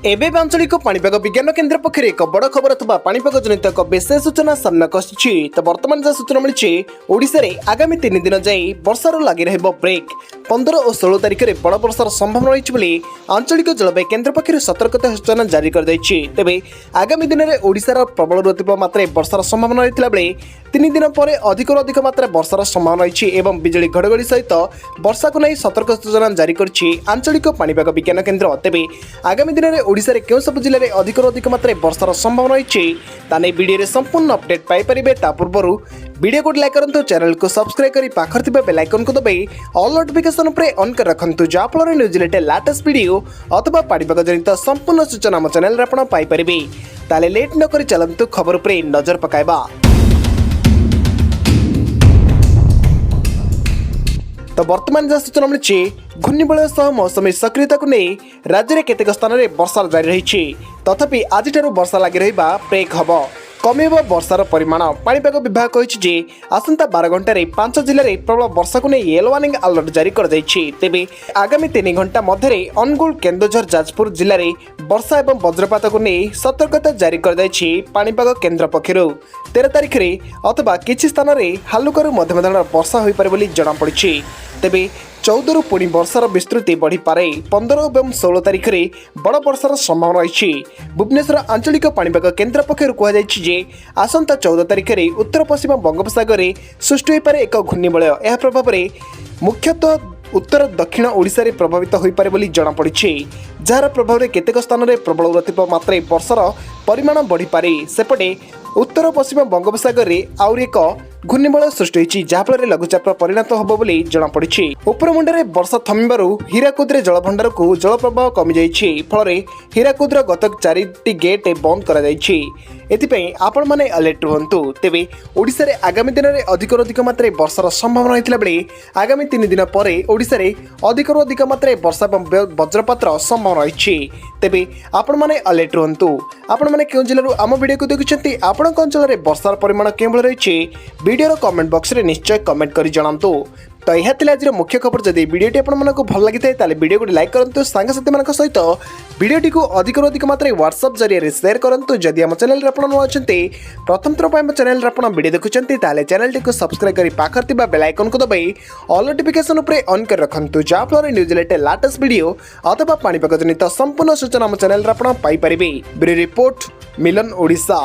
एबे आंचलिक पाणीपाग विज्ञान केन्द्र पक्षर एक बड़ खबर अथवा पाणीपाग जनित एक विशेष सूचना सामना आसी। तो बर्तमान जहाँ सूचना मिली ओडिशा रे आगामी 3 दिन जाए वर्षार लगी रह ब्रेक 15 और 16 तारिख में बड़ वर्षार संभावना रही आंचलिक जलवायु केन्द्र पक्षर सतर्कता सूचना जारी कर तेबे आगामी दिन में ओडिशार प्रबल अतिप्रबल मात्रा वर्षार संभावना रही बेले 3 दिन पर अधिक वर्षा वर्षार संभावना रही बिजुली घड़घड़ी सहित वर्षा को नहीं सतर्क सूचना जारी कर आंचलिक पाणीपाग विज्ञान केन्द्र। तेबे आगामी दिन में ओडिशा रे केउ सब जिले में अधिक मात्रा वर्षार संभावना रही ताने वीडियो संपूर्ण अपडेट पाइपर। ता पूर्व वीडियो को लाइक करंतु, चैनल को सब्सक्राइब करी पाखर थिबा बेल आइकन को दबाई ऑल नोटिफिकेशन उपरे ऑन कर रखंतु जाफल न्यूज रिलेटेड लेटेस्ट वीडियो अथवा पाणीपाग जनित संपूर्ण सूचना हम चैनल रे आपण पाई परिबे। ताले लेट न करी चलंतु खबर उपरे नजर पकाइबा। तो वर्तमान जहाँ सूचना मिली घूर्णिबलय सह मौसमी सक्रियता को नहीं राज्य में केतेक स्थान में वर्षा जारी रही। तथापि आज वर्षा लगी रहा ब्रेक हम कमेब वर्षार परिमाण। पाणीपाग विभाग कही आसंता 12 घंटे 5 जिले में प्रबल वर्षा को नहीं येलो वार्निंग अलर्ट जारी कर तेबे आगामी 3 घंटा मध्य अनुगुल केन्दुझर जाजपुर जिले में वर्षा और वज्रपात को नहीं सतर्कता जारी कर पाणीपाग केन्द्र पक्षर 13 तारिख में अथवा किसी स्थान में हालुकारू मध्यम धरण वर्षा हो पारे जमापड़ी। तेबे 14 रु पुणी वर्षार विस्तृति बढ़ी पारे 15 और 16 तारिख में बड़ वर्षार संभावना रही। भुवनेश्वर आंचलिक पाणीपाग केन्द्र पक्षर कहुई आसंता 14 तारिख में उत्तर पश्चिम बंगोपसागर में सृष्टि हो पारे एक घूर्णिबलय। यह प्रभाव में मुख्यतः उत्तर दक्षिण ओडिशा रे प्रभावित हो पारे बोली जमापड़ी, जार प्रभाव में केतेक स्थान में प्रबल अतिप्रबल मात्रा वर्षार परिमाण बढ़ी पारे। सेपटे उत्तर पश्चिम बंगोपसागर में आउर एक घूर्णिबलय सृष्टि होती जहाँफल लघुचाप परिणत होब बोली जमापड़ी। उपरमुंडे वर्षा थमिबारु हीराकुद जलभंडार को जल प्रवाह कमी जाइछि, फल हीराकुद गत 4टी गेट बंद करा जाइछि। एथिपई आपण माने अलर्ट रुहंतु। तेबे ओडिशा रे आगामी दिन में अधिक मात्रा वर्षार संभावना रही बेले आगामी 3 दिन पर ओडिशा रे अधिक मात्रा वर्षा और वज्रपात संभावना रही। तेबे आपण माने अलर्ट रुहंतु। आपण माने केउ जिल्लारु आम वीडियो को देखुछंती आपणक अंचल रे वर्षार परिमाण केभल रही वीडियो कमेंट बॉक्स रे निश्चय कमेंट करी जणांतु। तो यह आज मुख्य खबर। जदि वीडियोटी आपको भल लगी है वीडियो को लाइक करूँ, सांगसाथी मान सहित वीडियोटी को अधिक मात्रा व्हाट्सएप जरिए शेयर करूँ। जदि आम चैनल आप प्रथम थर चैनल वीडियो देखुंत चैनल टी सब्सक्राइब कर पाखर बेल आइकन को दबाई ऑल नोटिफिकेशन उपरे ऑन कर रखंतु जाफल न्यूज रिलेटेड लेटेस्ट वीडियो अथवा पाणीपाग जनित संपूर्ण सूचना आम चैनल आप पाई परिबे। ब्यूरो रिपोर्ट मिलन ओडिशा।